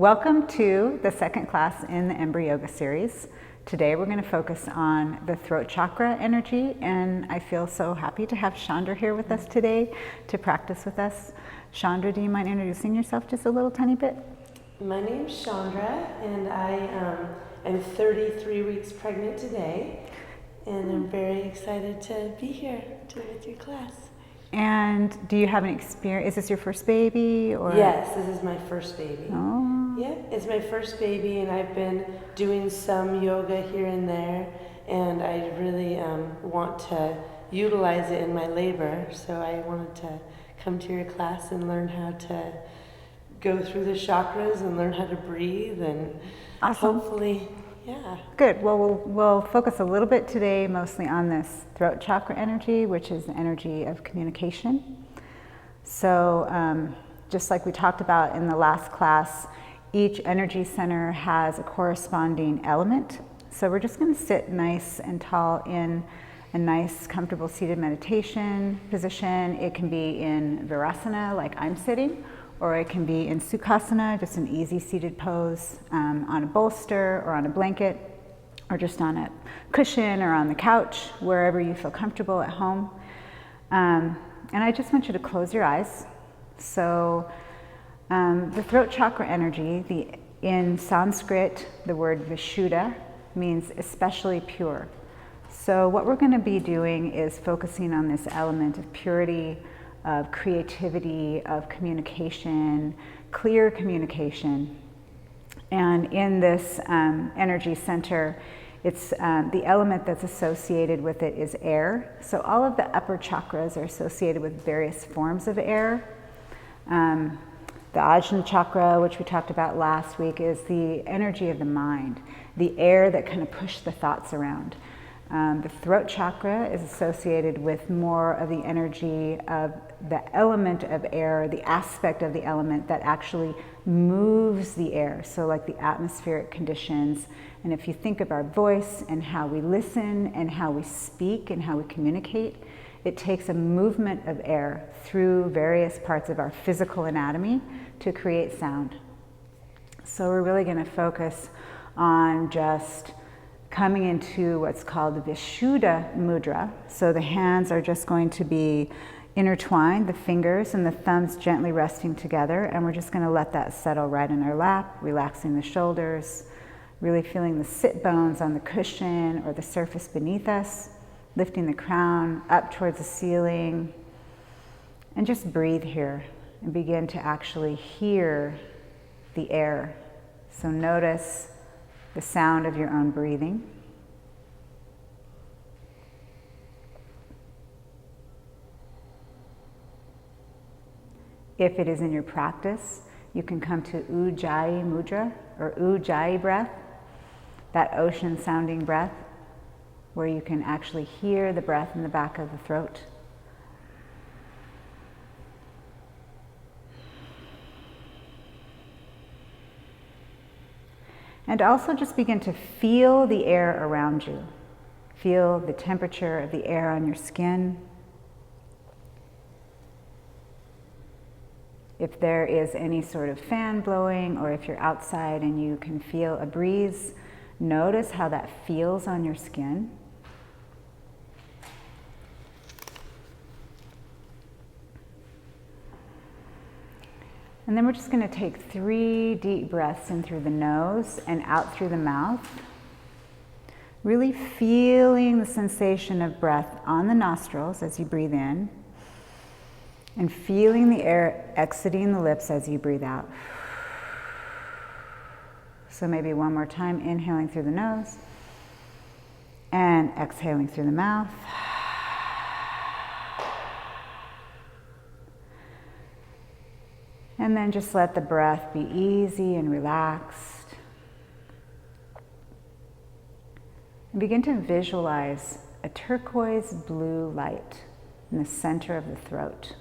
Welcome to the second class in the Embryoga series. Today we're going to focus on the throat chakra energy, and I feel so happy to have Chandra here with us today to practice with us. Chandra, do you mind introducing yourself just a little tiny bit? My name's Chandra, and I am 33 weeks pregnant today, and I'm very excited to be here with your class. And do you have an experience? Is this your first baby? Or? Yes, this is my first baby. Oh. Yeah, it's my first baby, and I've been doing some yoga here and there, and I really want to utilize it in my labor, so I wanted to come to your class and learn how to go through the chakras and learn how to breathe, and awesome. Hopefully, yeah. Good. Well, we'll focus a little bit today mostly on this throat chakra energy, which is the energy of communication. So just like we talked about in the last class, each energy center has a corresponding element. So we're just going to sit nice and tall in a nice, comfortable seated meditation position. It can be in Virasana, like I'm sitting, or it can be in Sukhasana, just an easy seated pose on a bolster or on a blanket, or just on a cushion or on the couch, wherever you feel comfortable at home. And I just want you to close your eyes. So the throat chakra energy, in Sanskrit, the word Vishuddha means especially pure. So what we're going to be doing is focusing on this element of purity, of creativity, of communication, clear communication. And in this energy center, it's the element that's associated with it is air. So all of the upper chakras are associated with various forms of air. The Ajna chakra, which we talked about last week, is the energy of the mind, the air that kind of push the thoughts around. The throat chakra is associated with more of the energy of the element of air, the aspect of the element that actually moves the air, so like the atmospheric conditions. And if you think of our voice and how we listen and how we speak and how we communicate, it takes a movement of air through various parts of our physical anatomy to create sound. So we're really going to focus on just coming into what's called the Vishuddha mudra. So the hands are just going to be intertwined, the fingers and the thumbs gently resting together, and we're just going to let that settle right in our lap, relaxing the shoulders, really feeling the sit bones on the cushion or the surface beneath us, lifting the crown up towards the ceiling, and just breathe here and begin to actually hear the air. So notice the sound of your own breathing. If it is in your practice, you can come to Ujjayi mudra or Ujjayi breath, that ocean sounding breath, where you can actually hear the breath in the back of the throat. And also just begin to feel the air around you. Feel the temperature of the air on your skin. If there is any sort of fan blowing, or if you're outside and you can feel a breeze, notice how that feels on your skin. And then we're just going to take 3 deep breaths in through the nose and out through the mouth. Really feeling the sensation of breath on the nostrils as you breathe in, and feeling the air exiting the lips as you breathe out. So maybe one more time, inhaling through the nose and exhaling through the mouth. And then just let the breath be easy and relaxed. And begin to visualize a turquoise blue light in the center of the throat.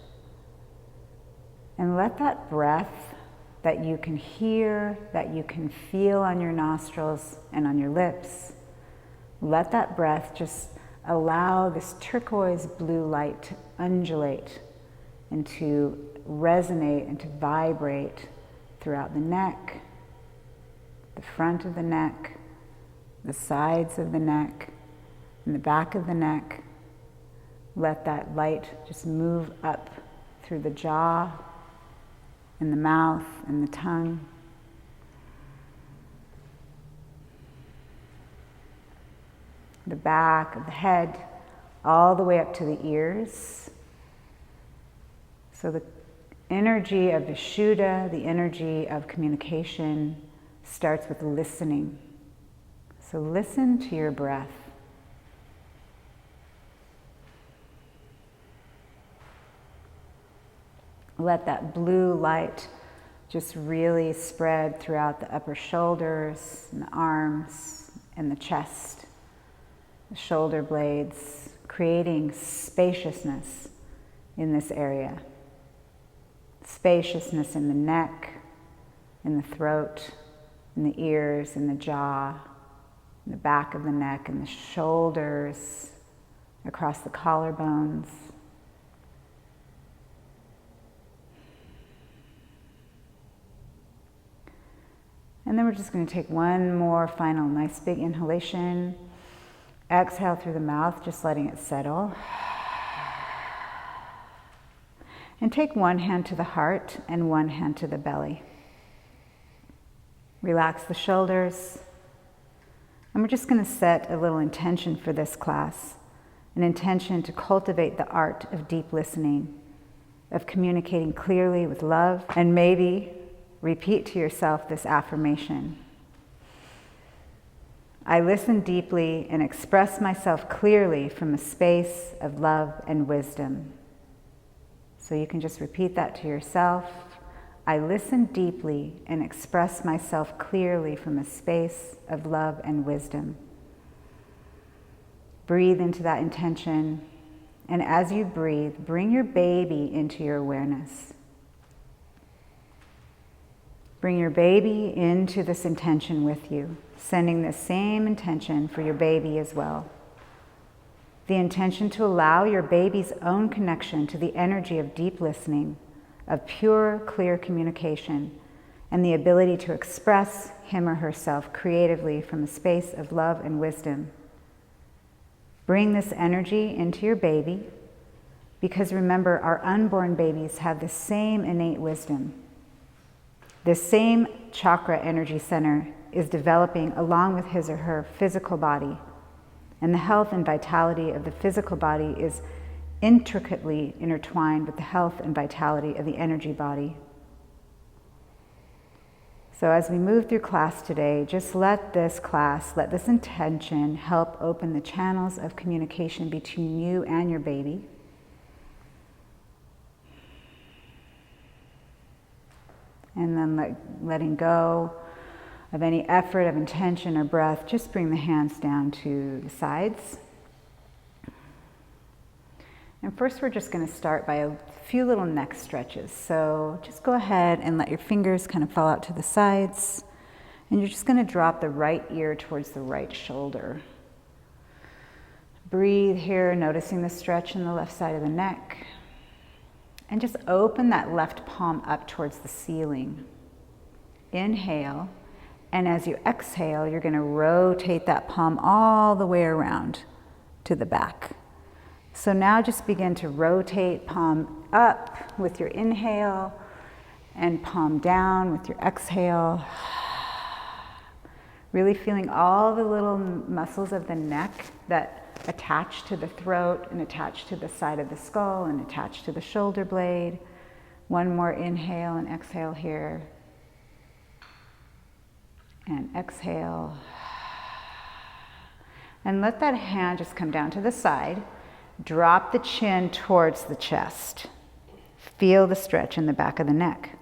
And let that breath that you can hear, that you can feel on your nostrils and on your lips, let that breath just allow this turquoise blue light to undulate and to resonate and to vibrate throughout the neck, the front of the neck, the sides of the neck, and the back of the neck. Let that light just move up through the jaw and the mouth and the tongue. The back of the head, all the way up to the ears. So the energy of Vishuddha, the energy of communication, starts with listening. So listen to your breath. Let that blue light just really spread throughout the upper shoulders and the arms and the chest, the shoulder blades, creating spaciousness in this area. Spaciousness in the neck, in the throat, in the ears, in the jaw, in the back of the neck, in the shoulders, across the collarbones. And then we're just going to take one more final nice big inhalation. Exhale through the mouth, just letting it settle. And take one hand to the heart and one hand to the belly. Relax the shoulders. And we're just going to set a little intention for this class. An intention to cultivate the art of deep listening, of communicating clearly with love, and maybe repeat to yourself this affirmation. I listen deeply and express myself clearly from a space of love and wisdom. So you can just repeat that to yourself. I listen deeply and express myself clearly from a space of love and wisdom. Breathe into that intention, and as you breathe, bring your baby into your awareness. Bring your baby into this intention with you, sending the same intention for your baby as well. The intention to allow your baby's own connection to the energy of deep listening, of pure, clear communication, and the ability to express him or herself creatively from a space of love and wisdom. Bring this energy into your baby, because remember, our unborn babies have the same innate wisdom. This same chakra energy center is developing along with his or her physical body, and the health and vitality of the physical body is intricately intertwined with the health and vitality of the energy body. So as we move through class today, just let this intention help open the channels of communication between you and your baby. And then letting go of any effort of intention or breath, just bring the hands down to the sides. And first we're just going to start by a few little neck stretches. So just go ahead and let your fingers kind of fall out to the sides. And you're just going to drop the right ear towards the right shoulder. Breathe here, noticing the stretch in the left side of the neck. And just open that left palm up towards the ceiling. Inhale. And as you exhale, you're going to rotate that palm all the way around to the back. So now just begin to rotate palm up with your inhale and palm down with your exhale. Really feeling all the little muscles of the neck that attach to the throat and attach to the side of the skull and attach to the shoulder blade. One more inhale and exhale here. And exhale. And let that hand just come down to the side. Drop the chin towards the chest. Feel the stretch in the back of the neck.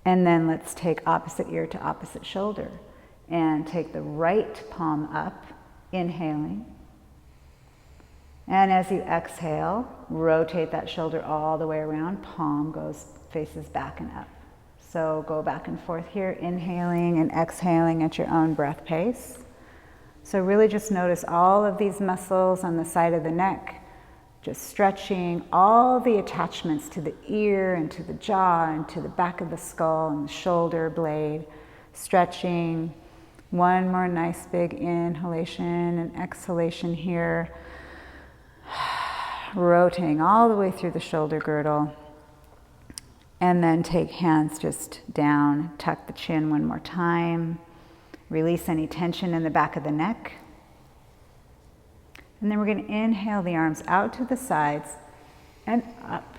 And then let's take opposite ear to opposite shoulder. And take the right palm up, inhaling. And as you exhale, rotate that shoulder all the way around. Palm faces back and up. So go back and forth here, inhaling and exhaling at your own breath pace. So really just notice all of these muscles on the side of the neck, just stretching all the attachments to the ear and to the jaw and to the back of the skull and the shoulder blade. stretching. One more nice big inhalation and exhalation here. Rotating all the way through the shoulder girdle. And then take hands just down, tuck the chin one more time. Release any tension in the back of the neck. And then we're going to inhale the arms out to the sides and up.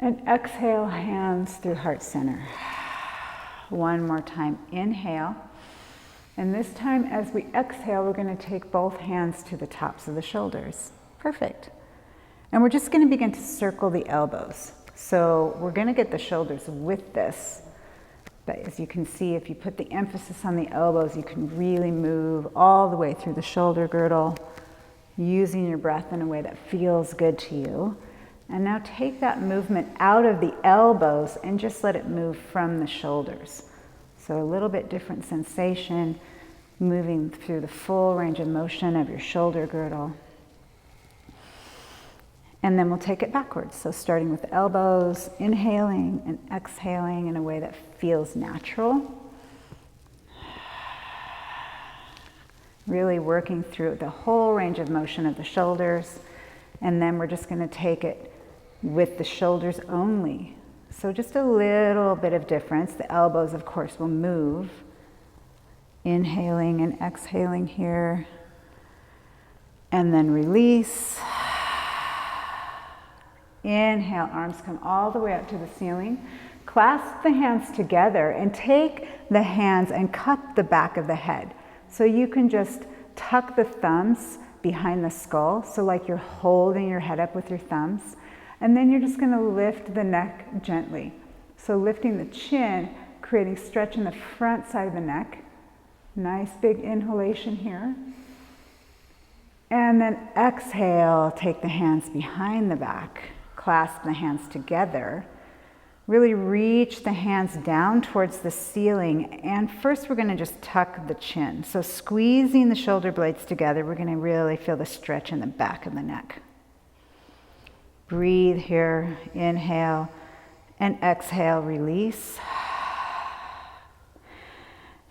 And exhale, hands through heart center. One more time, inhale. And this time as we exhale, we're going to take both hands to the tops of the shoulders. Perfect. And we're just going to begin to circle the elbows. So we're going to get the shoulders with this. But as you can see, if you put the emphasis on the elbows, you can really move all the way through the shoulder girdle, using your breath in a way that feels good to you. And now take that movement out of the elbows and just let it move from the shoulders. So a little bit different sensation, moving through the full range of motion of your shoulder girdle. And then we'll take it backwards. So starting with the elbows, inhaling and exhaling in a way that feels natural. Really working through the whole range of motion of the shoulders. And then we're just going to take it with the shoulders only. So just a little bit of difference. The elbows, of course, will move. Inhaling and exhaling here. And then release. Inhale, arms come all the way up to the ceiling. Clasp the hands together and take the hands and cup the back of the head. So you can just tuck the thumbs behind the skull, so like you're holding your head up with your thumbs. And then you're just going to lift the neck gently. So lifting the chin, creating stretch in the front side of the neck. Nice big inhalation here. And then exhale, take the hands behind the back. Clasp the hands together. Really reach the hands down towards the ceiling. And first we're going to just tuck the chin. So squeezing the shoulder blades together, we're going to really feel the stretch in the back of the neck. Breathe here. Inhale and exhale, release.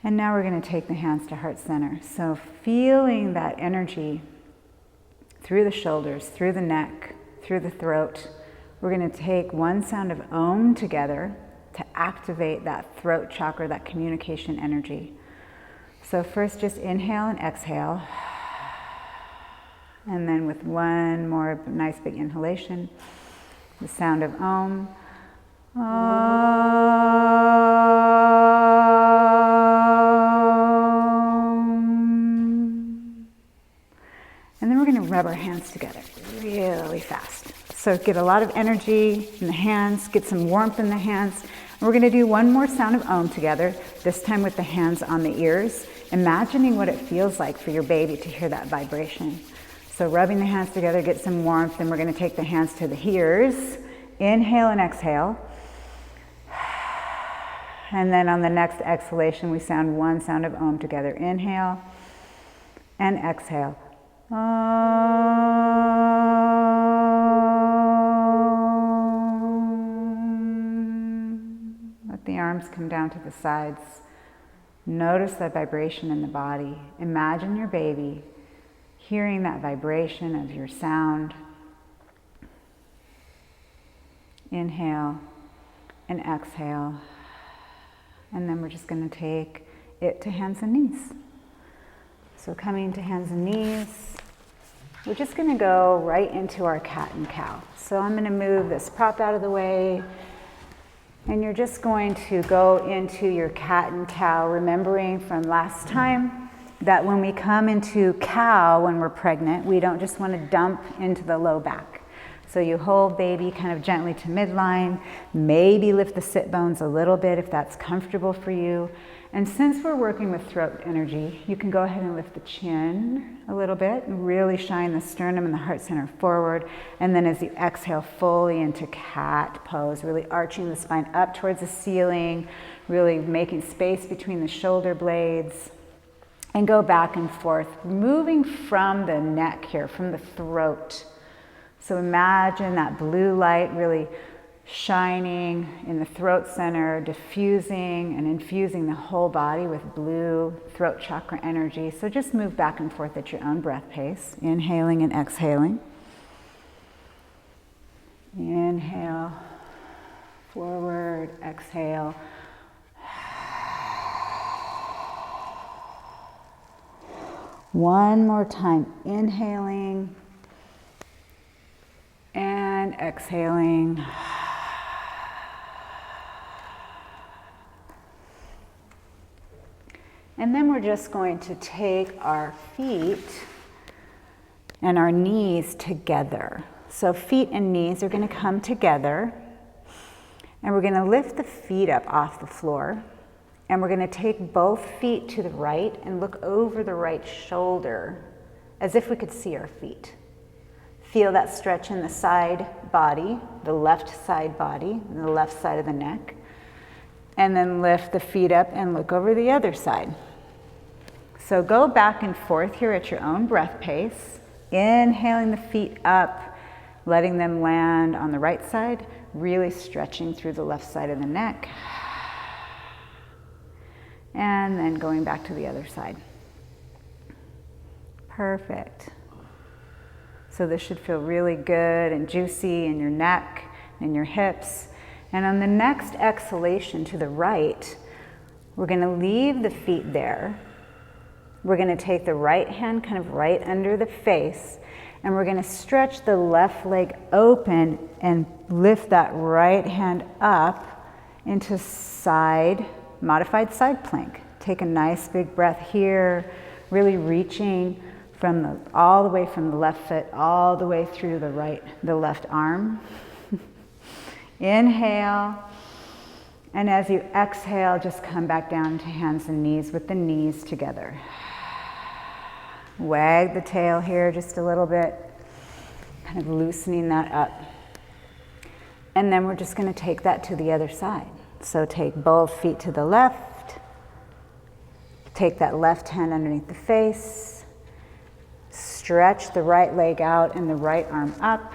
And now we're going to take the hands to heart center. So feeling that energy through the shoulders, through the neck, through the throat. We're going to take one sound of Om together to activate that throat chakra, that communication energy. So first just inhale and exhale. And then with one more nice big inhalation, the sound of Om. And then we're going to rub our hands together really fast. So get a lot of energy in the hands, get some warmth in the hands. And we're going to do one more sound of Om together, this time with the hands on the ears, imagining what it feels like for your baby to hear that vibration. So rubbing the hands together, get some warmth, and we're going to take the hands to the ears. Inhale and exhale. And then on the next exhalation, we sound one sound of Om together. Inhale and exhale. Let the arms come down to the sides. Notice that vibration in the body. Imagine your baby hearing that vibration of your sound. Inhale and exhale. And then we're just going to take it to hands and knees. So coming to hands and knees, we're just going to go right into our cat and cow. So I'm going to move this prop out of the way. And you're just going to go into your cat and cow, remembering from last time that when we come into cow when we're pregnant, we don't just want to dump into the low back. So you hold baby kind of gently to midline, maybe lift the sit bones a little bit if that's comfortable for you. And since we're working with throat energy, you can go ahead and lift the chin a little bit and really shine the sternum and the heart center forward. And then as you exhale fully into cat pose, really arching the spine up towards the ceiling, really making space between the shoulder blades. And go back and forth, moving from the neck here, from the throat. So imagine that blue light really shining in the throat center, diffusing and infusing the whole body with blue throat chakra energy. So just move back and forth at your own breath pace, inhaling and exhaling. Inhale, forward, exhale. One more time, inhaling and exhaling. And then we're just going to take our feet and our knees together. So feet and knees are going to come together, and we're going to lift the feet up off the floor, and we're going to take both feet to the right and look over the right shoulder as if we could see our feet. Feel that stretch in the side body, the left side body, and the left side of the neck. And then lift the feet up and look over the other side. So go back and forth here at your own breath pace, inhaling the feet up, letting them land on the right side, really stretching through the left side of the neck. And then going back to the other side. Perfect. So this should feel really good and juicy in your neck and your hips. And on the next exhalation to the right, we're going to leave the feet there. We're going to take the right hand kind of right under the face, and we're going to stretch the left leg open and lift that right hand up into modified side plank. Take a nice big breath here, really reaching all the way from the left foot all the way through the left arm. Inhale, and as you exhale, just come back down to hands and knees with the knees together. Wag the tail here just a little bit, kind of loosening that up. And then we're just going to take that to the other side. So take both feet to the left, take that left hand underneath the face, stretch the right leg out and the right arm up.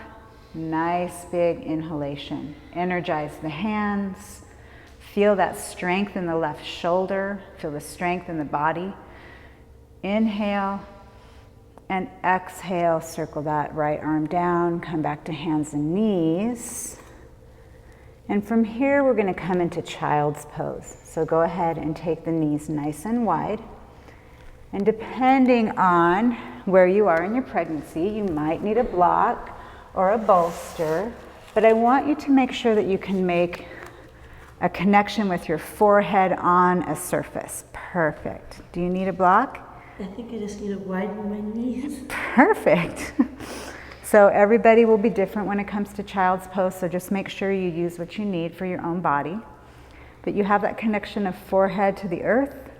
Nice big inhalation. Energize the hands. Feel that strength in the left shoulder. Feel the strength in the body. Inhale and exhale. Circle that right arm down. Come back to hands and knees. And from here, we're going to come into child's pose. So go ahead and take the knees nice and wide. And depending on where you are in your pregnancy, you might need a block or a bolster, but I want you to make sure that you can make a connection with your forehead on a surface. Perfect. Do you need a block? I think I just need to widen my knees. Perfect. So everybody will be different when it comes to child's pose, so just make sure you use what you need for your own body. But you have that connection of forehead to the earth.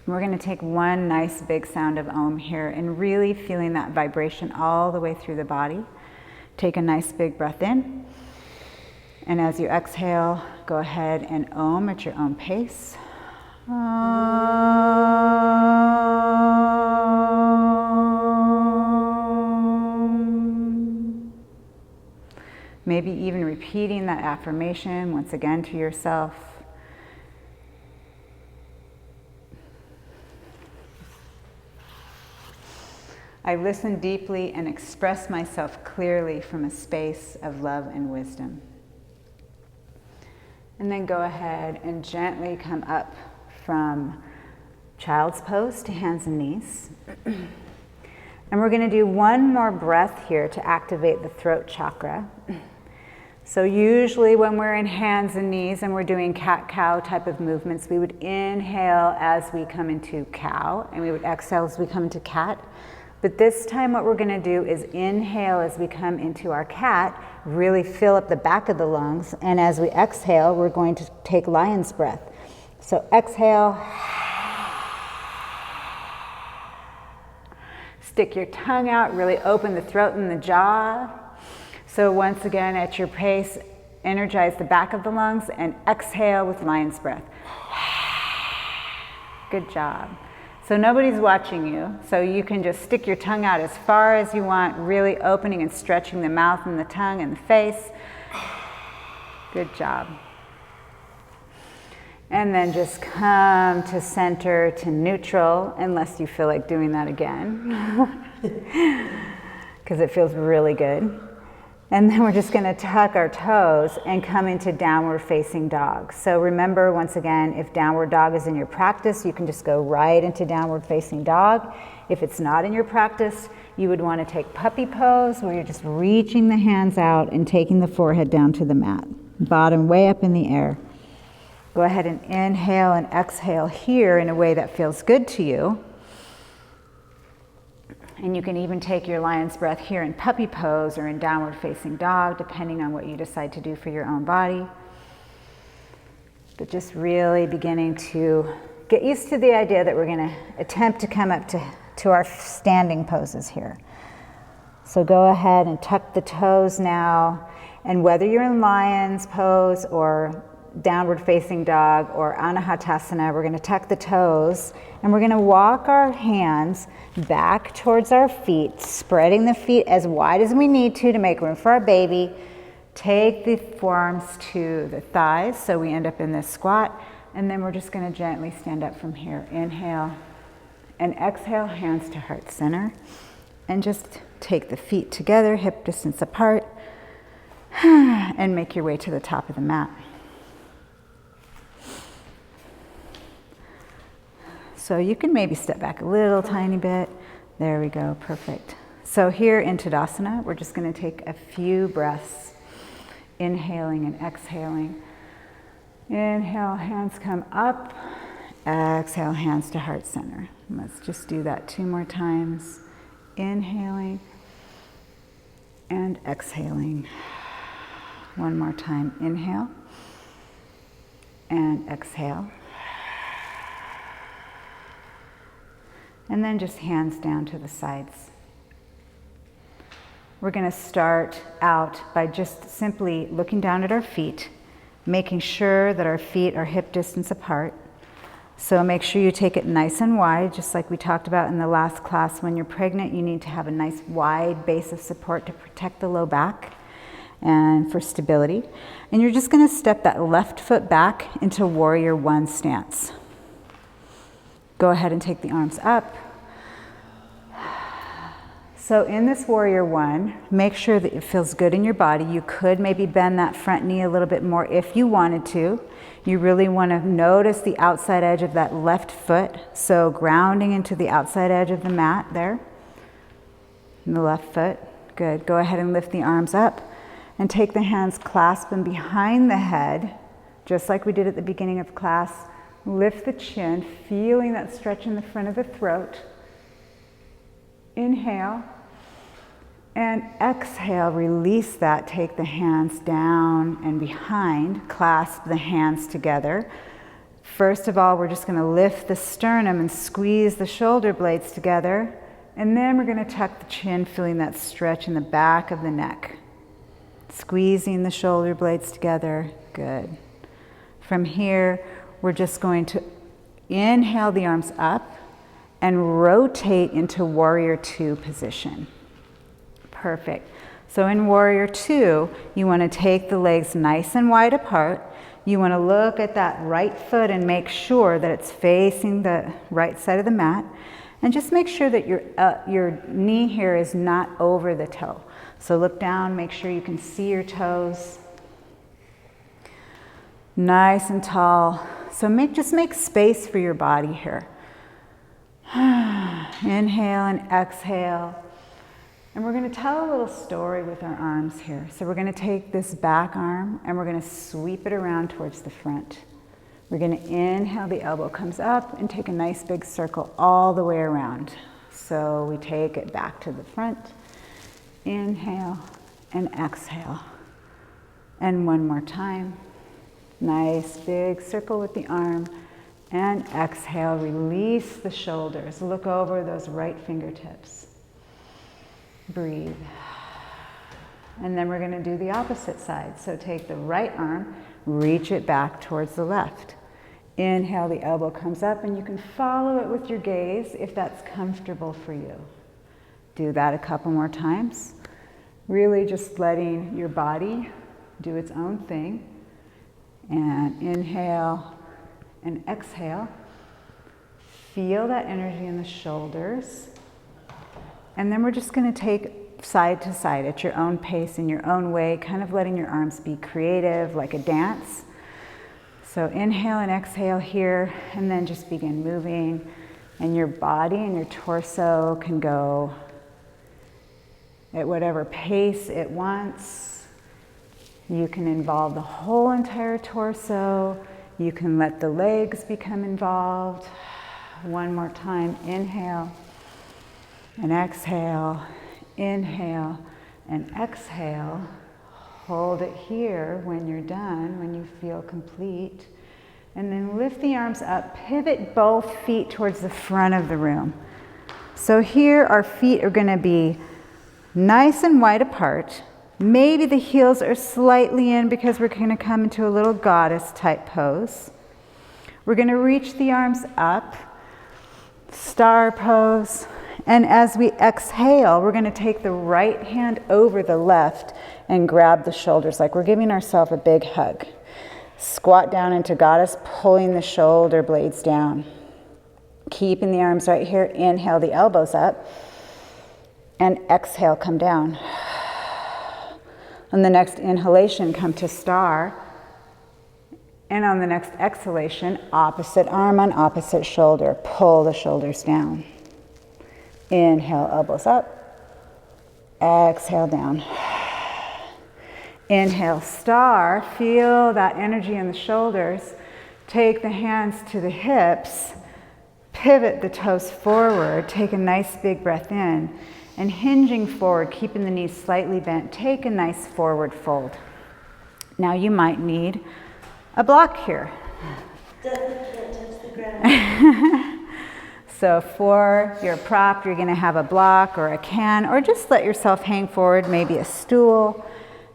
We're going to take one nice big sound of Om here and really feeling that vibration all the way through the body. Take a nice big breath in. And as you exhale, go ahead and Om at your own pace. Om. Maybe even repeating that affirmation once again to yourself. I listen deeply and express myself clearly from a space of love and wisdom. And then go ahead and gently come up from child's pose to hands and knees. And we're going to do one more breath here to activate the throat chakra. So usually when we're in hands and knees and we're doing cat-cow type of movements, we would inhale as we come into cow, and we would exhale as we come into cat. But this time what we're going to do is inhale as we come into our cat, really fill up the back of the lungs, and as we exhale, we're going to take lion's breath. So exhale, stick your tongue out, really open the throat and the jaw. So once again, at your pace, energize the back of the lungs and exhale with lion's breath. Good job. So nobody's watching you, so you can just stick your tongue out as far as you want, really opening and stretching the mouth and the tongue and the face. Good job. And then just come to center, to neutral, unless you feel like doing that again, because it feels really good. And then we're just going to tuck our toes and come into downward facing dog. So remember, once again, if downward dog is in your practice, you can just go right into downward facing dog. If it's not in your practice, you would want to take puppy pose, where you're just reaching the hands out and taking the forehead down to the mat. Bottom way up in the air. Go ahead and inhale and exhale here in a way that feels good to you. And you can even take your lion's breath here in puppy pose or in downward facing dog, depending on what you decide to do for your own body. But just really beginning to get used to the idea that we're going to attempt to come up to our standing poses here. So go ahead and tuck the toes now. And whether you're in lion's pose or downward facing dog or anahatasana, we're going to tuck the toes and we're going to walk our hands back towards our feet, spreading the feet as wide as we need to make room for our baby. Take the forearms to the thighs so we end up in this squat, and then we're just going to gently stand up from here. Inhale and exhale, hands to heart center, and just take the feet together, hip distance apart, and make your way to the top of the mat. So you can maybe step back a little tiny bit. There we go, perfect. So here in Tadasana, we're just going to take a few breaths, inhaling and exhaling. Inhale, hands come up. Exhale, hands to heart center. Let's just do that 2 more times. Inhaling and exhaling. 1 more time, inhale and exhale. And then just hands down to the sides. We're going to start out by just simply looking down at our feet, making sure that our feet are hip distance apart. So make sure you take it nice and wide, just like we talked about in the last class. When you're pregnant, you need to have a nice wide base of support to protect the low back and for stability. And you're just going to step that left foot back into Warrior One stance. Go ahead and take the arms up. So in this Warrior One, make sure that it feels good in your body. You could maybe bend that front knee a little bit more if you wanted to. You really want to notice the outside edge of that left foot. So grounding into the outside edge of the mat there. And the left foot. Good. Go ahead and lift the arms up and take the hands, clasp them behind the head, just like we did at the beginning of class. Lift the chin, feeling that stretch in the front of the throat. Inhale and exhale, release that. Take the hands down and behind, clasp the hands together. First of all, we're just going to lift the sternum and squeeze the shoulder blades together. And then we're going to tuck the chin, feeling that stretch in the back of the neck. Squeezing the shoulder blades together. Good. From here, we're just going to inhale the arms up and rotate into Warrior Two position. Perfect. So in Warrior Two, you want to take the legs nice and wide apart. You want to look at that right foot and make sure that it's facing the right side of the mat. And just make sure that your knee here is not over the toe. So look down, make sure you can see your toes. Nice and tall. So just make space for your body here. Inhale and exhale. And we're going to tell a little story with our arms here. So we're going to take this back arm and we're going to sweep it around towards the front. We're going to inhale, the elbow comes up, and take a nice big circle all the way around. So we take it back to the front. Inhale and exhale. And 1 more time. Nice big circle with the arm. And exhale, release the shoulders. Look over those right fingertips. Breathe. And then we're going to do the opposite side. So take the right arm, reach it back towards the left. Inhale, the elbow comes up, and you can follow it with your gaze if that's comfortable for you. Do that a couple more times. Really just letting your body do its own thing. And inhale and exhale. Feel that energy in the shoulders. And then we're just going to take side to side at your own pace, in your own way, kind of letting your arms be creative like a dance. So inhale and exhale here, and then just begin moving. And your body and your torso can go at whatever pace it wants. You can involve the whole entire torso. You can let the legs become involved. One more time, inhale and exhale, inhale and exhale. Hold it here when you're done, when you feel complete. And then lift the arms up, pivot both feet towards the front of the room. So here our feet are going to be nice and wide apart. Maybe the heels are slightly in because we're going to come into a little goddess type pose. We're going to reach the arms up, star pose. And as we exhale, we're going to take the right hand over the left and grab the shoulders like we're giving ourselves a big hug. Squat down into goddess, pulling the shoulder blades down. Keeping the arms right here. Inhale the elbows up. And exhale, come down. On the next inhalation, come to star. And on the next exhalation, opposite arm on opposite shoulder. Pull the shoulders down. Inhale, elbows up. Exhale, down. Inhale, star. Feel that energy in the shoulders. Take the hands to the hips. Pivot the toes forward. Take a nice big breath in. And hinging forward, keeping the knees slightly bent, take a nice forward fold. Now you might need a block here. Definitely can't touch the ground. So for your prop, you're going to have a block or a can, or just let yourself hang forward, maybe a stool.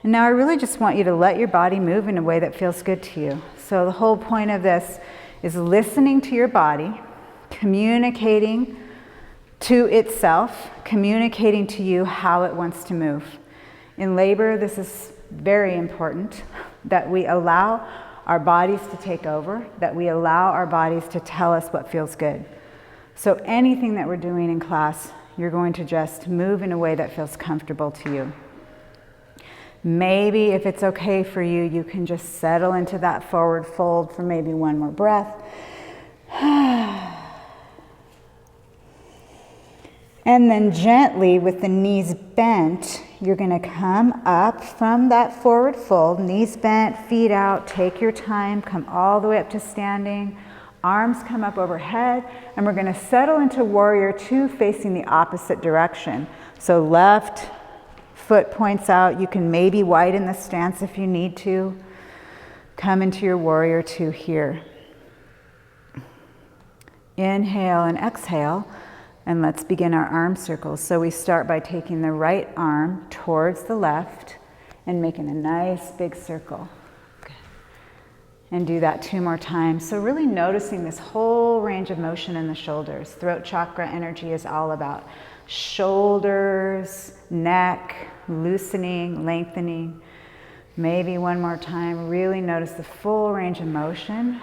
And now I really just want you to let your body move in a way that feels good to you. So the whole point of this is listening to your body, communicating to itself, communicating to you how it wants to move. In labor, this is very important, that we allow our bodies to take over, that we allow our bodies to tell us what feels good. So anything that we're doing in class, you're going to just move in a way that feels comfortable to you. Maybe if it's okay for you, you can just settle into that forward fold for maybe one more breath. And then gently, with the knees bent, you're going to come up from that forward fold, knees bent, feet out, take your time, come all the way up to standing, arms come up overhead, and we're going to settle into warrior two facing the opposite direction. So left foot points out, you can maybe widen the stance if you need to. Come into your warrior two here. Inhale and exhale. And let's begin our arm circles. So we start by taking the right arm towards the left and making a nice big circle. Good. And do that 2 more times. So really noticing this whole range of motion in the shoulders. Throat chakra energy is all about shoulders, neck, loosening, lengthening. Maybe one more time. Really notice the full range of motion.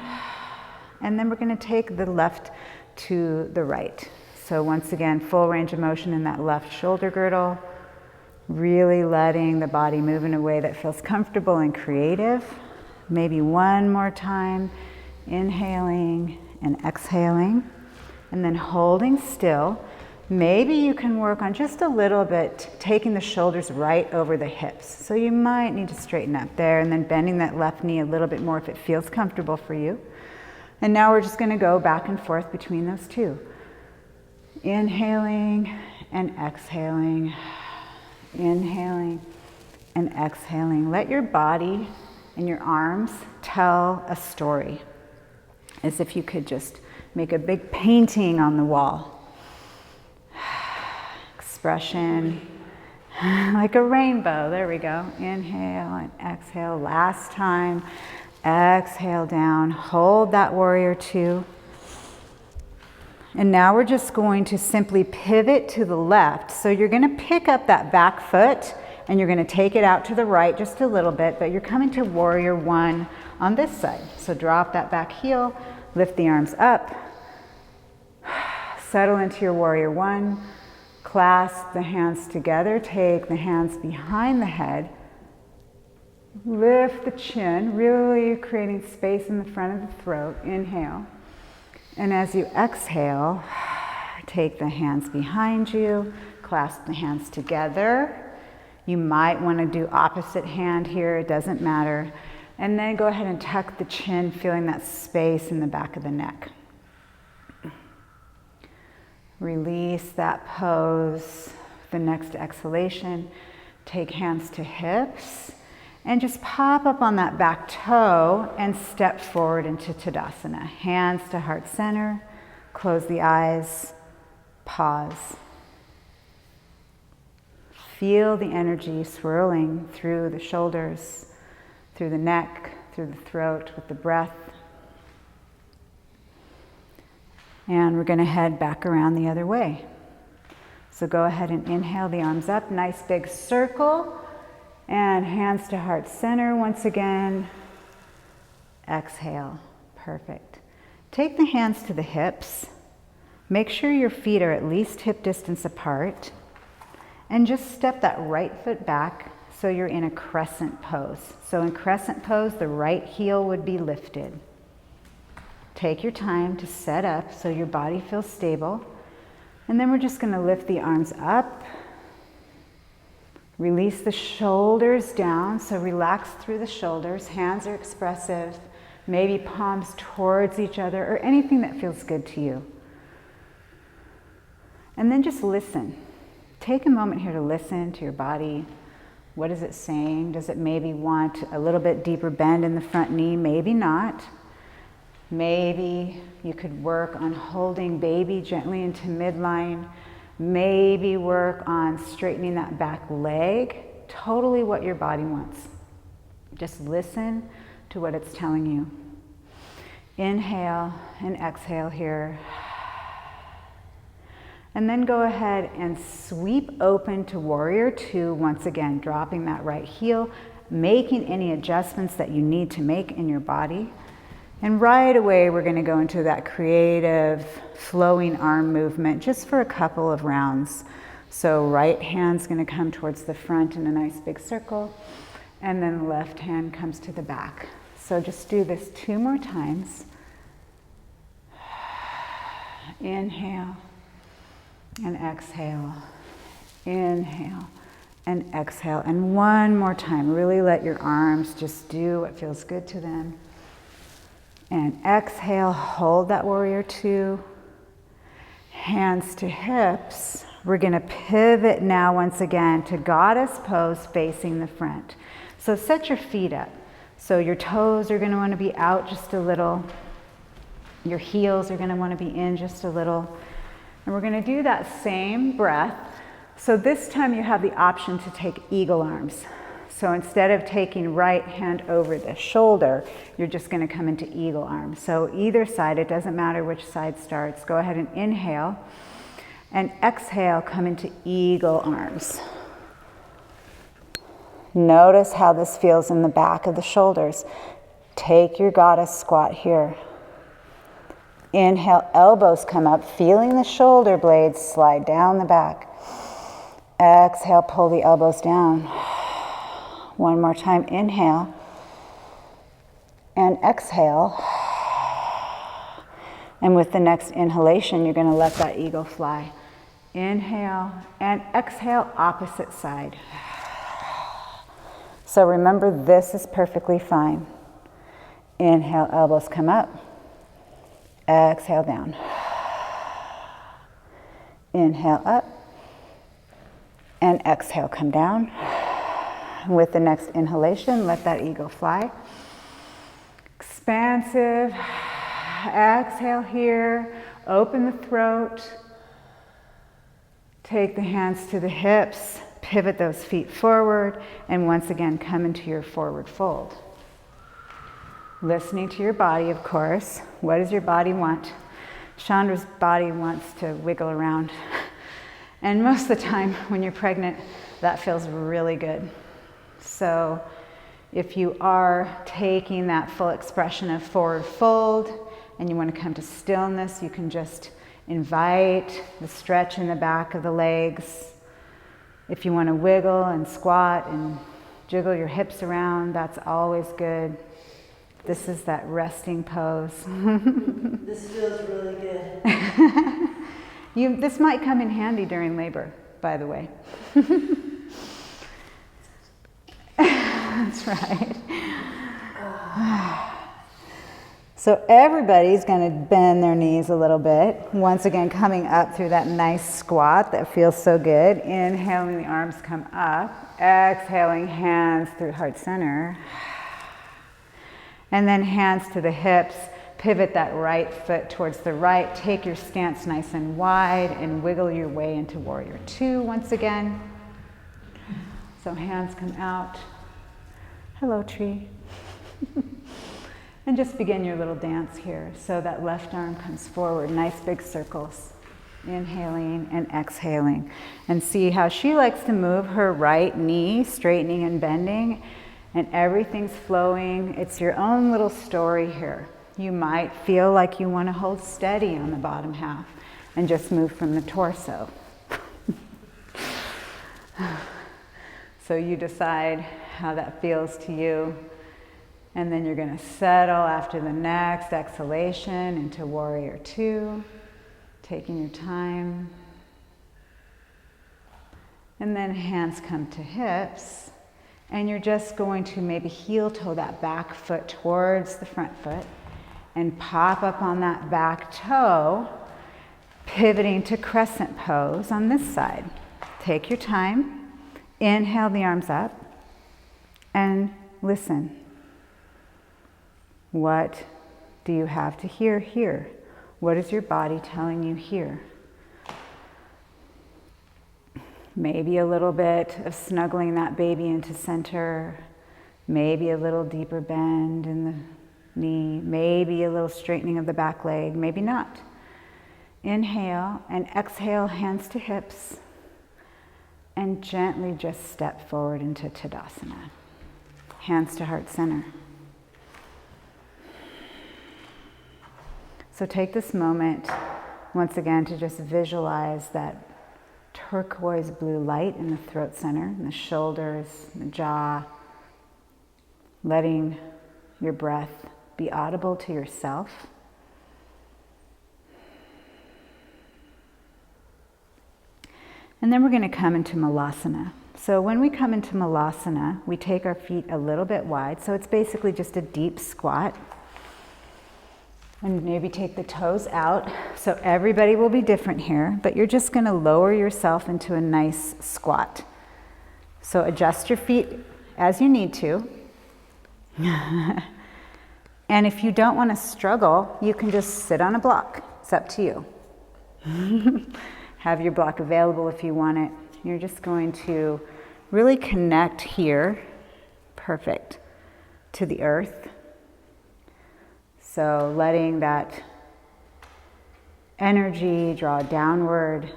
And then we're going to take the left to the right. So once again, full range of motion in that left shoulder girdle, really letting the body move in a way that feels comfortable and creative. Maybe one more time, inhaling and exhaling, and then holding still. Maybe you can work on just a little bit, taking the shoulders right over the hips. So you might need to straighten up there, and then bending that left knee a little bit more if it feels comfortable for you. And now we're just going to go back and forth between those two. Inhaling and exhaling, inhaling and exhaling. Let your body and your arms tell a story, as if you could just make a big painting on the wall. Expression, like a rainbow. There we go. Inhale and exhale. Last time. Exhale down. Hold that warrior two. And now we're just going to simply pivot to the left. So you're going to pick up that back foot and you're going to take it out to the right just a little bit, but you're coming to warrior one on this side. So drop that back heel, lift the arms up, settle into your warrior one, clasp the hands together, take the hands behind the head, lift the chin, really creating space in the front of the throat, inhale. And as you exhale, take the hands behind you, clasp the hands together. You might want to do opposite hand here, it doesn't matter. And then go ahead and tuck the chin, feeling that space in the back of the neck. Release that pose. The next exhalation, take hands to hips and just pop up on that back toe and step forward into Tadasana. Hands to heart center, close the eyes, pause. Feel the energy swirling through the shoulders, through the neck, through the throat with the breath. And we're going to head back around the other way. So go ahead and inhale the arms up, nice big circle, and hands to heart center once again. Exhale, perfect. Take the hands to the hips. Make sure your feet are at least hip distance apart. And just step that right foot back so you're in a crescent pose. So in crescent pose, the right heel would be lifted. Take your time to set up so your body feels stable. And then we're just going to lift the arms up. Release the shoulders down, so relax through the shoulders. Hands are expressive, maybe palms towards each other, or anything that feels good to you. And then just listen. Take a moment here to listen to your body. What is it saying? Does it maybe want a little bit deeper bend in the front knee? Maybe not. Maybe you could work on holding baby gently into midline. Maybe work on straightening that back leg. Totally what your body wants. Just listen to what it's telling you. Inhale and exhale here. And then go ahead and sweep open to warrior two once again, dropping that right heel, making any adjustments that you need to make in your body. And right away, we're going to go into that creative flowing arm movement just for a couple of rounds. So right hand's going to come towards the front in a nice big circle, and then the left hand comes to the back. So just do this 2 more times. Inhale and exhale. Inhale and exhale. And one more time, really let your arms just do what feels good to them. And exhale, hold that warrior two. Hands to hips. We're going to pivot now once again to goddess pose facing the front. So set your feet up. So your toes are going to want to be out just a little. Your heels are going to want to be in just a little. And we're going to do that same breath. So this time you have the option to take eagle arms. So instead of taking right hand over the shoulder, you're just going to come into eagle arms. So either side, it doesn't matter which side starts. Go ahead and inhale. And exhale, come into eagle arms. Notice how this feels in the back of the shoulders. Take your goddess squat here. Inhale, elbows come up, feeling the shoulder blades slide down the back. Exhale, pull the elbows down. One more time, inhale. And exhale. And with the next inhalation, you're going to let that eagle fly. Inhale and exhale, opposite side. So remember, this is perfectly fine. Inhale, elbows come up. Exhale, down. Inhale, up. And exhale, come down. With the next inhalation, let that eagle fly. Expansive. Exhale here. Open the throat. Take the hands to the hips. Pivot those feet forward. And once again, come into your forward fold. Listening to your body, of course. What does your body want? Chandra's body wants to wiggle around. And most of the time when you're pregnant, that feels really good. So If you are taking that full expression of forward fold and you want to come to stillness, you can just invite the stretch in the back of the legs. If you want to wiggle and squat and jiggle your hips around, that's always good. This is that resting pose. This feels really good. This might come in handy during labor, by the way. That's right. So everybody's going to bend their knees a little bit. Once again, coming up through that nice squat that feels so good. Inhaling, the arms come up. Exhaling, hands through heart center. And then hands to the hips. Pivot that right foot towards the right. Take your stance nice and wide and wiggle your way into warrior two once again. So hands come out. Hello, tree. And just begin your little dance here. So that left arm comes forward, nice big circles. Inhaling and exhaling. And see how she likes to move her right knee, straightening and bending, and everything's flowing. It's your own little story here. You might feel like you want to hold steady on the bottom half and just move from the torso. So you decide how that feels to you. And then you're going to settle after the next exhalation into warrior two, taking your time. And then hands come to hips. And you're just going to maybe heel toe that back foot towards the front foot and pop up on that back toe, pivoting to crescent pose on this side. Take your time. Inhale the arms up and listen. What do you have to hear here? What is your body telling you here? Maybe a little bit of snuggling that baby into center, maybe a little deeper bend in the knee, maybe a little straightening of the back leg, maybe not. Inhale and exhale, hands to hips, and gently just step forward into Tadasana. Hands to heart center. So take this moment, once again, to just visualize that turquoise blue light in the throat center, in the shoulders, the jaw, letting your breath be audible to yourself. And then we're going to come into Malasana. So when we come into Malasana, we take our feet a little bit wide. So it's basically just a deep squat. And maybe take the toes out. So everybody will be different here, but you're just going to lower yourself into a nice squat. So adjust your feet as you need to. And if you don't want to struggle, you can just sit on a block. It's up to you. Have your block available if you want it. You're just going to really connect here, perfect, to the earth. So letting that energy draw downward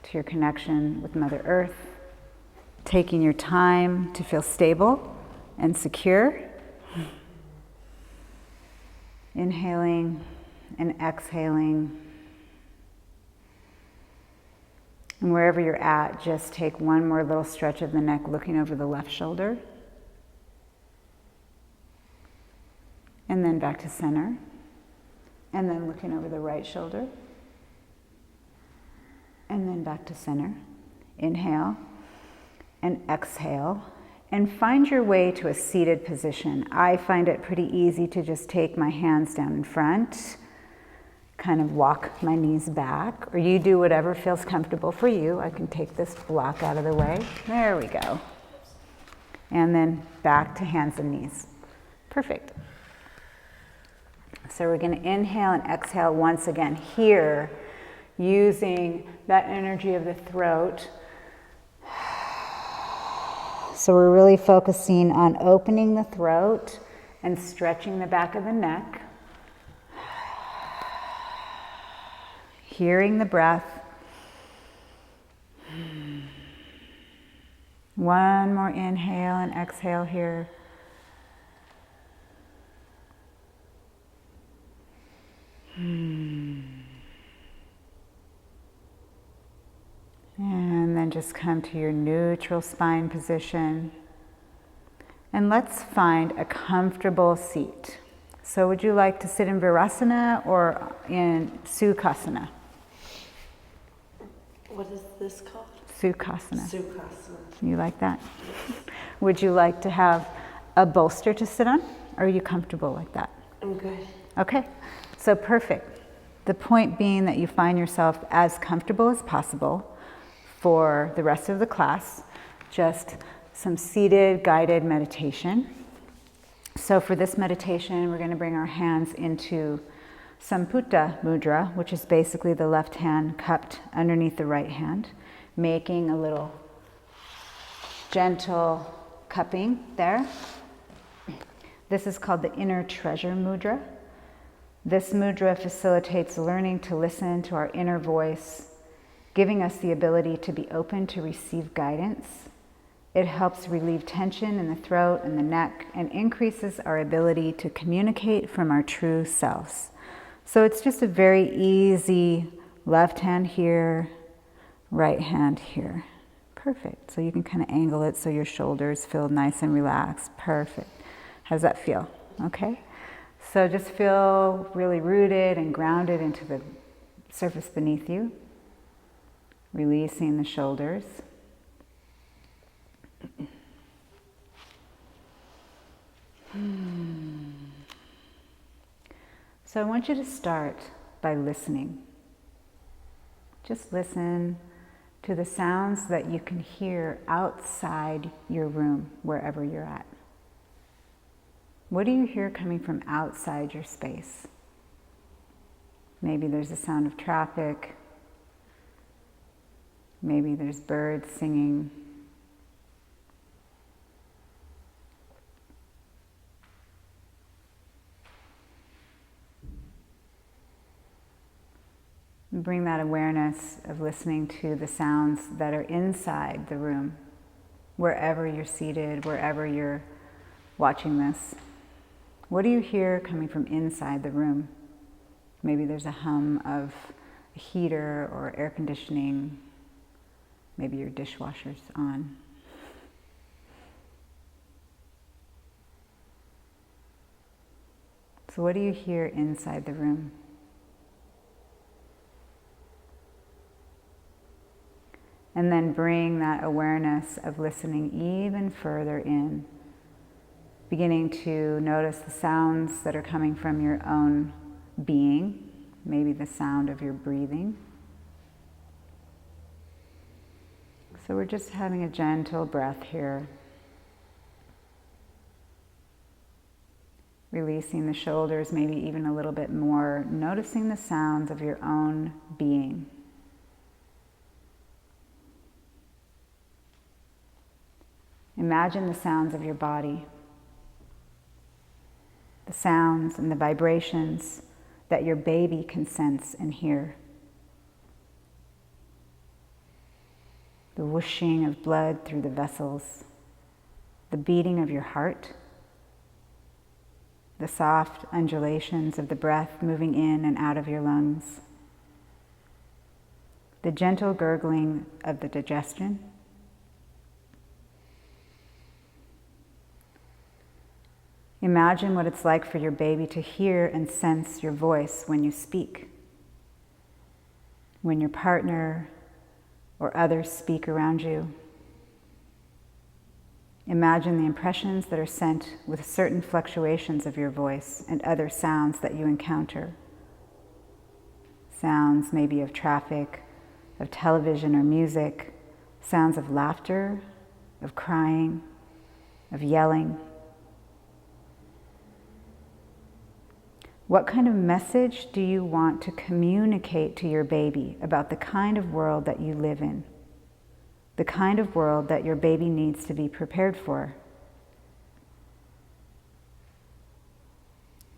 to your connection with Mother Earth. Taking your time to feel stable and secure. Inhaling and exhaling. And wherever you're at, just take one more little stretch of the neck, looking over the left shoulder. And then back to center. And then looking over the right shoulder. And then back to center. Inhale and exhale. And find your way to a seated position. I find it pretty easy to just take my hands down in front, kind of walk my knees back, or you do whatever feels comfortable for you. I can take this block out of the way. There we go. And then back to hands and knees. Perfect. So we're going to inhale and exhale once again here, using that energy of the throat. So we're really focusing on opening the throat and stretching the back of the neck. Hearing the breath. One more inhale and exhale here. just come to your neutral spine position. And let's find a comfortable seat. So would you like to sit in Virasana or in Sukhasana? What is this called? Sukhasana. Sukhasana. You like that? Would you like to have a bolster to sit on? Or are you comfortable like that? I'm good. Okay, so perfect. The point being that you find yourself as comfortable as possible for the rest of the class. Just some seated guided meditation. So for this meditation, we're going to bring our hands into Samputta Mudra, which is basically the left hand cupped underneath the right hand, making a little gentle cupping there. This is called the inner treasure mudra. This mudra facilitates learning to listen to our inner voice, giving us the ability to be open to receive guidance. It helps relieve tension in the throat and the neck and increases our ability to communicate from our true selves. So it's just a very easy left hand here, right hand here. Perfect. So you can kind of angle it so your shoulders feel nice and relaxed. Perfect. How does that feel? Okay. So just feel really rooted and grounded into the surface beneath you. Releasing the shoulders. So I want you to start by listening. Just listen to the sounds that you can hear outside your room, wherever you're at. What do you hear coming from outside your space? Maybe there's a sound of traffic. Maybe there's birds singing. Bring that awareness of listening to the sounds that are inside the room, wherever you're seated, wherever you're watching this. What do you hear coming from inside the room? Maybe there's a hum of a heater or air conditioning. Maybe your dishwasher's on. So what do you hear inside the room? And then bring that awareness of listening even further in, beginning to notice the sounds that are coming from your own being, maybe the sound of your breathing. So we're just having a gentle breath here. Releasing the shoulders, maybe even a little bit more, noticing the sounds of your own being. Imagine the sounds of your body, the sounds and the vibrations that your baby can sense and hear. The whooshing of blood through the vessels, the beating of your heart, the soft undulations of the breath moving in and out of your lungs, the gentle gurgling of the digestion, imagine what it's like for your baby to hear and sense your voice when you speak, when your partner or others speak around you. Imagine the impressions that are sent with certain fluctuations of your voice and other sounds that you encounter. Sounds maybe of traffic, of television or music, sounds of laughter, of crying, of yelling. What kind of message do you want to communicate to your baby about the kind of world that you live in? The kind of world that your baby needs to be prepared for?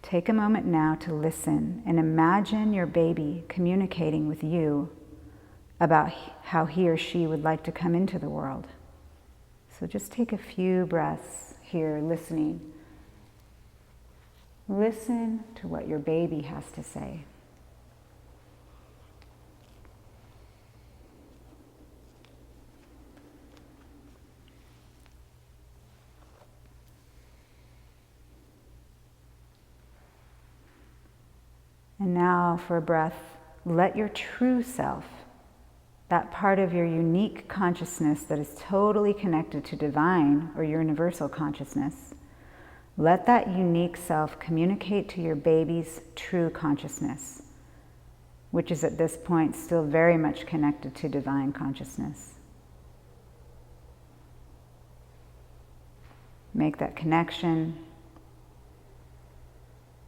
Take a moment now to listen and imagine your baby communicating with you about how he or she would like to come into the world. So just take a few breaths here, listening. Listen to what your baby has to say. And now for a breath, let your true self, that part of your unique consciousness that is totally connected to divine or universal consciousness, let that unique self communicate to your baby's true consciousness, which is at this point still very much connected to divine consciousness. Make that connection.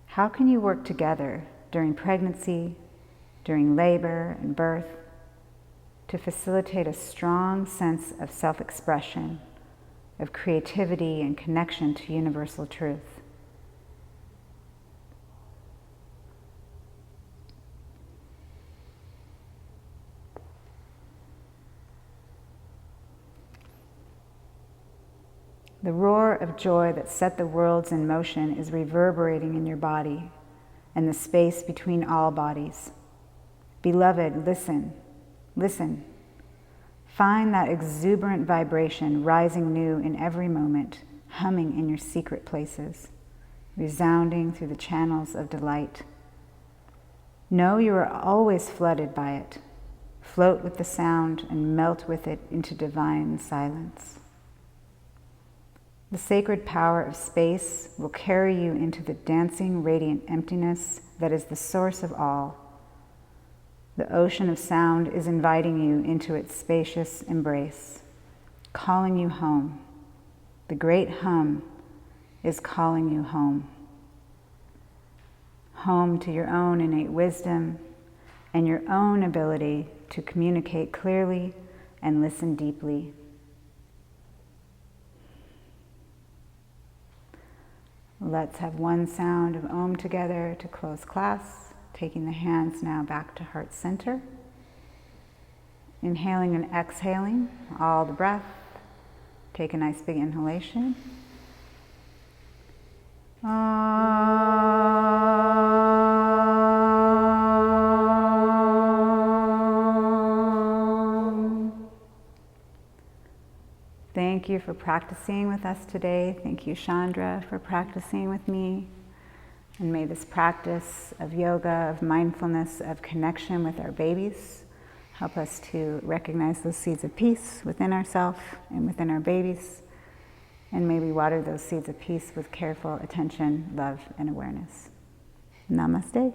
How can you work together during pregnancy, during labor and birth, to facilitate a strong sense of self-expression, of creativity and connection to universal truth? The roar of joy that set the worlds in motion is reverberating in your body and the space between all bodies. Beloved, listen, listen. Find that exuberant vibration rising new in every moment, humming in your secret places, resounding through the channels of delight. Know you are always flooded by it. Float with the sound and melt with it into divine silence. The sacred power of space will carry you into the dancing, radiant emptiness that is the source of all. The ocean of sound is inviting you into its spacious embrace, calling you home. The great hum is calling you home. Home to your own innate wisdom and your own ability to communicate clearly and listen deeply. Let's have one sound of Om together to close class, taking the hands now back to heart center. Inhaling and exhaling all the breath. Take a nice big inhalation. Thank you for practicing with us today. Thank you, Chandra, for practicing with me. And may this practice of yoga, of mindfulness, of connection with our babies help us to recognize those seeds of peace within ourselves and within our babies. And may we water those seeds of peace with careful attention, love, and awareness. Namaste.